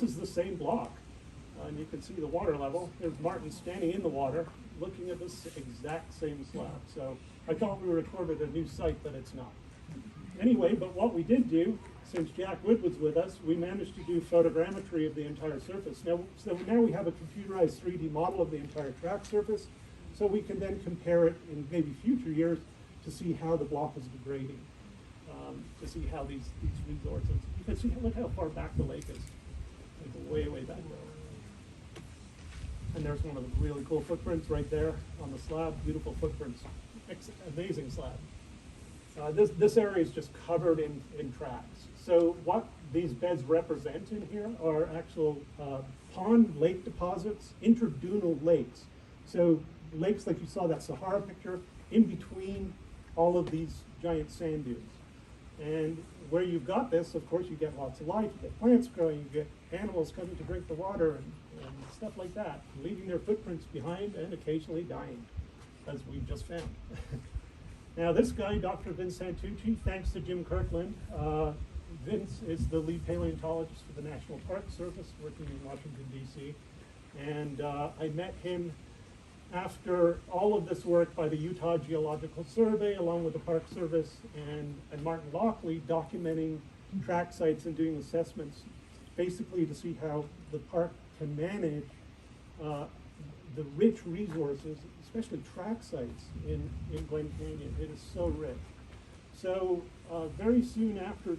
this is the same block. And you can see the water level. There's Martin standing in the water, looking at this exact same slab. So I thought we recorded a new site, but it's not. Anyway, but what we did do, since Jack Wood was with us, we managed to do photogrammetry of the entire surface. So now we have a computerized 3D model of the entire track surface, so we can then compare it in maybe future years to see how the block is degrading, to see how these resources. You can see, look how far back the lake is, like way, way back there. And there's one of the really cool footprints right there on the slab, beautiful footprints, amazing slab. This area is just covered in tracks. So what these beds represent in here are actual pond lake deposits, interdunal lakes. So lakes like you saw that Sahara picture, in between all of these giant sand dunes. And where you've got this, of course, you get lots of life, you get plants growing, you get animals coming to drink the water and stuff like that, leaving their footprints behind and occasionally dying, as we've just found. Now this guy, Dr. Vince Santucci, thanks to Jim Kirkland, Vince is the lead paleontologist for the National Park Service working in Washington, D.C. And I met him after all of this work by the Utah Geological Survey, along with the Park Service and Martin Lockley, documenting track sites and doing assessments, basically to see how the park can manage the rich resources, especially track sites in Glen Canyon. It is so rich. So very soon after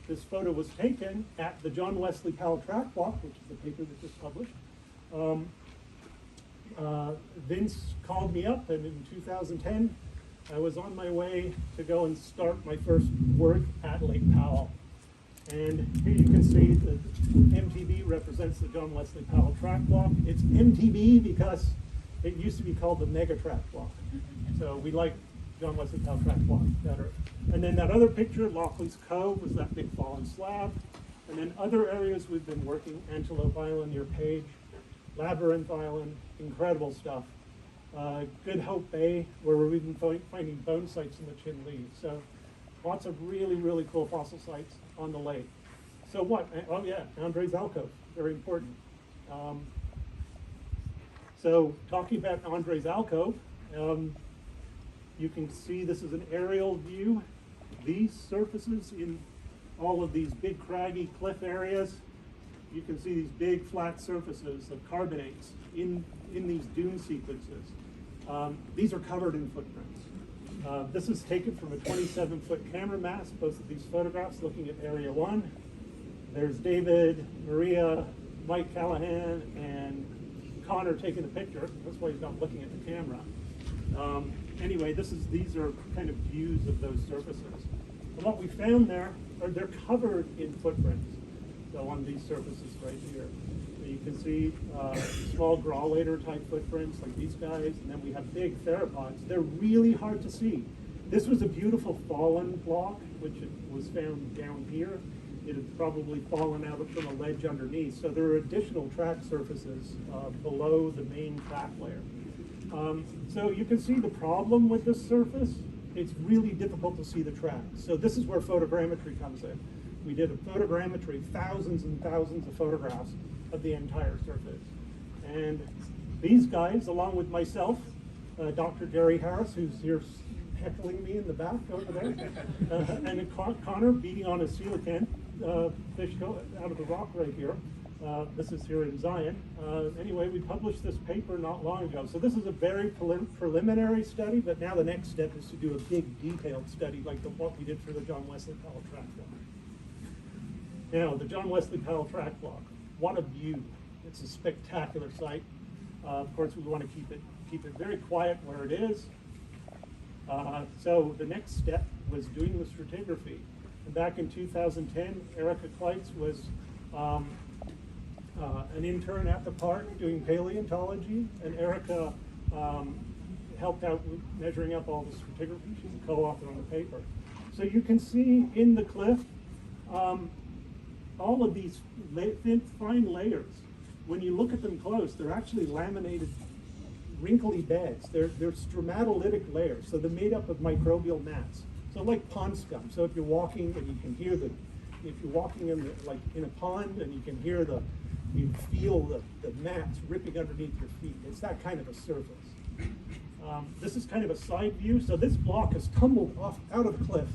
this photo was taken at the John Wesley Powell Track Walk, which is the paper that just published, Vince called me up, and in 2010, I was on my way to go and start my first work at Lake Powell. And here you can see that MTB represents the John Wesley Powell Track Walk. It's MTB because it used to be called the Mega Track Walk. So we like John Wesley Powell Track Walk better. And then that other picture, Lockley's Cove, was that big fallen slab. And then other areas we've been working, Antelope Island near Page, Labyrinth Island, incredible stuff. Good Hope Bay, where we've been finding bone sites in the Chinle. So lots of really, really cool fossil sites on the lake. So what? Oh yeah, Andre's alcove, very important. So talking about Andre's alcove, you can see this is an aerial view. These surfaces in all of these big craggy cliff areas, you can see these big flat surfaces of carbonates in these dune sequences. These are covered in footprints. This is taken from a 27-foot camera mast, both of these photographs looking at Area 1. There's David, Maria, Mike Callahan, and Connor taking the picture. That's why he's not looking at the camera. Anyway, these are kind of views of those surfaces. And what we found there, they're covered in footprints. So on these surfaces right here. You can see small graulator type footprints like these guys, and then we have big theropods. They're really hard to see. This was a beautiful fallen block, which was found down here. It had probably fallen out from a ledge underneath. So there are additional track surfaces below the main track layer. So you can see the problem with this surface. It's really difficult to see the tracks. So this is where photogrammetry comes in. We did a photogrammetry, thousands and thousands of photographs of the entire surface. And these guys, along with myself, Dr. Gary Harris, who's here heckling me in the back over there, and Connor beating on a coelacanth fish out of the rock right here. This is here in Zion. Anyway, we published this paper not long ago. So this is a very preliminary study, but now the next step is to do a big detailed study like what we did for the John Wesley Powell Track Walk. Now, the John Wesley Powell Track Walk, what a view. It's a spectacular site. Of course, we want to keep it very quiet where it is. So the next step was doing the stratigraphy. And back in 2010, Erica Kleitz was an intern at the park doing paleontology, and Erica helped out with measuring up all the stratigraphy. She's a co-author on the paper. So you can see in the cliff all of these thin, fine layers. When you look at them close, they're actually laminated, wrinkly beds. They're stromatolitic layers, so they're made up of microbial mats. So like pond scum. So if you're walking and you can hear if you're walking in like in a pond and you can hear you feel the mats ripping underneath your feet. It's that kind of a surface. This is kind of a side view. So this block has tumbled off out of the cliff.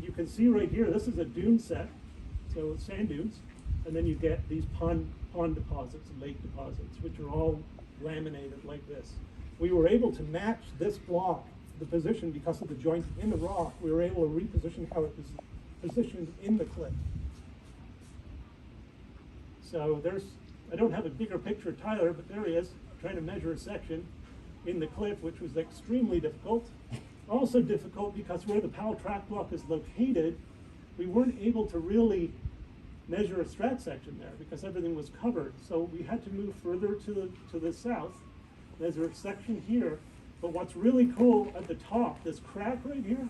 You can see right here, this is a dune set, so sand dunes, and then you get these pond deposits and lake deposits, which are all laminated like this. We were able to match this block, the position, because of the joint in the rock. We were able to reposition how it was positioned in the cliff. So I don't have a bigger picture of Tyler, but there he is, trying to measure a section in the cliff, which was extremely difficult. Also difficult because where the Powell track block is located, we weren't able to really measure a strat section there because everything was covered. So we had to move further to the south. There's a section here, but what's really cool at the top, this crack right here,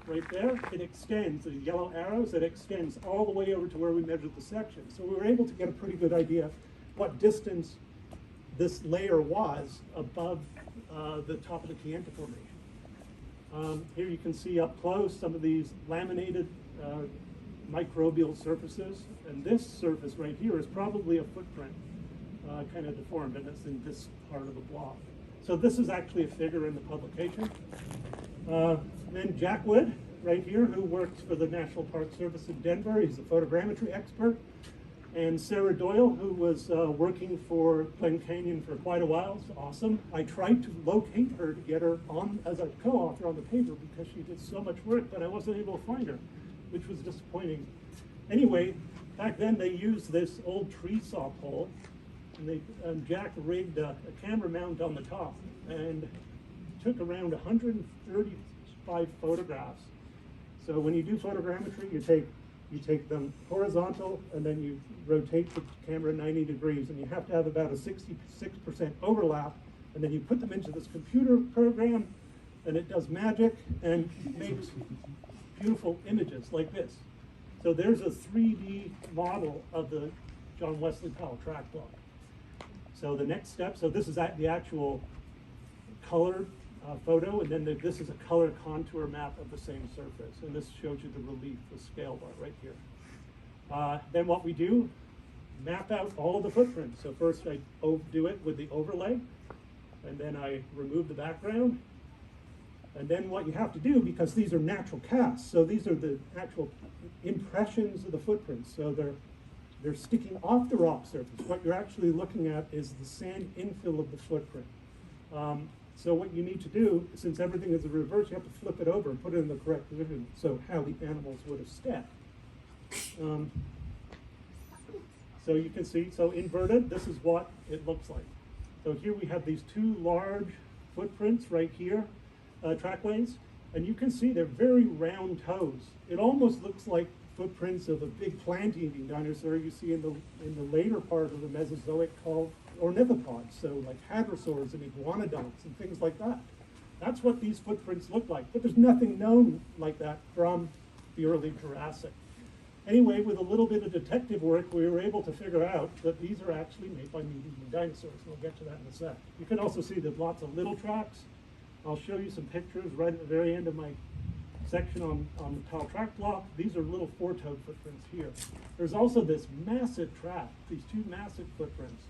right there, it extends, the yellow arrows, it extends all the way over to where we measured the section. So we were able to get a pretty good idea what distance this layer was above the top of the Kayenta Formation. Here you can see up close some of these laminated microbial surfaces, and this surface right here is probably a footprint, kind of deformed, and it's in this part of the block. So this is actually a figure in the publication. Then Jack Wood, right here, who works for the National Park Service in Denver. He's a photogrammetry expert. And Sarah Doyle, who was working for Glen Canyon for quite a while. It's awesome. I tried to locate her to get her on as a co-author on the paper because she did so much work, but I wasn't able to find her, which was disappointing. Anyway, back then they used this old tree saw pole, and Jack rigged a camera mount on the top and took around 135 photographs. So when you do photogrammetry, you take them horizontal and then you rotate the camera 90 degrees, and you have to have about a 66% overlap, and then you put them into this computer program and it does magic and makes beautiful images like this. So there's a 3D model of the John Wesley Powell track block. So the next step, so this is the actual color photo, and then this is a color contour map of the same surface, and this shows you the relief, the scale bar right here. Then what we do, map out all of the footprints. So first I do it with the overlay, and then I remove the background. And then what you have to do, because these are natural casts, so these are the actual impressions of the footprints. So they're sticking off the rock surface. What you're actually looking at is the sand infill of the footprint. So what you need to do, since everything is in reverse, you have to flip it over and put it in the correct position, so how the animals would have stepped. So you can see, so inverted, this is what it looks like. So here we have these two large footprints right here, trackways, and you can see they're very round toes. It almost looks like footprints of a big plant-eating dinosaur you see in the later part of the Mesozoic called ornithopods, so like hadrosaurs and iguanodonts and things like that. That's what these footprints look like, but there's nothing known like that from the early Jurassic. Anyway, with a little bit of detective work, we were able to figure out that these are actually made by meat-eating dinosaurs, and we'll get to that in a sec. You can also see there's lots of little tracks. I'll show you some pictures right at the very end of my section on the Powell track block. These are little four-toed footprints here. There's also this massive track, these two massive footprints.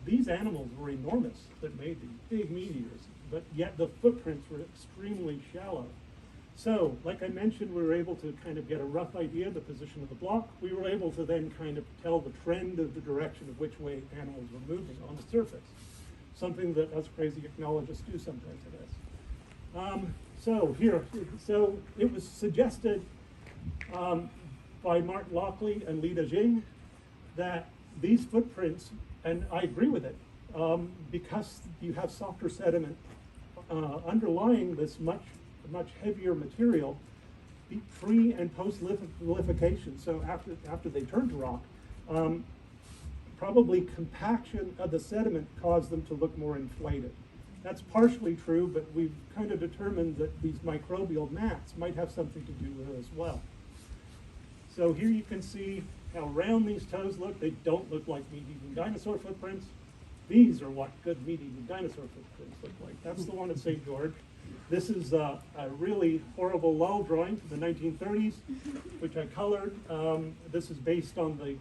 These animals were enormous that made these big meat eaters, but yet the footprints were extremely shallow. So, like I mentioned, we were able to kind of get a rough idea of the position of the block. We were able to then kind of tell the trend of the direction of which way animals were moving on the surface. Something that us crazy ethnologists do sometimes, I guess. So it was suggested by Martin Lockley and Lida Jing that these footprints, and I agree with it, because you have softer sediment underlying this much heavier material, the pre and post liquefaction, so after they turn to rock, probably compaction of the sediment caused them to look more inflated. That's partially true, but we've kind of determined that these microbial mats might have something to do with it as well. So here you can see how round these toes look. They don't look like meat-eating dinosaur footprints. These are what good meat-eating dinosaur footprints look like. That's the one at St. George. This is a really horrible lull drawing from the 1930s, which I colored. This is based on the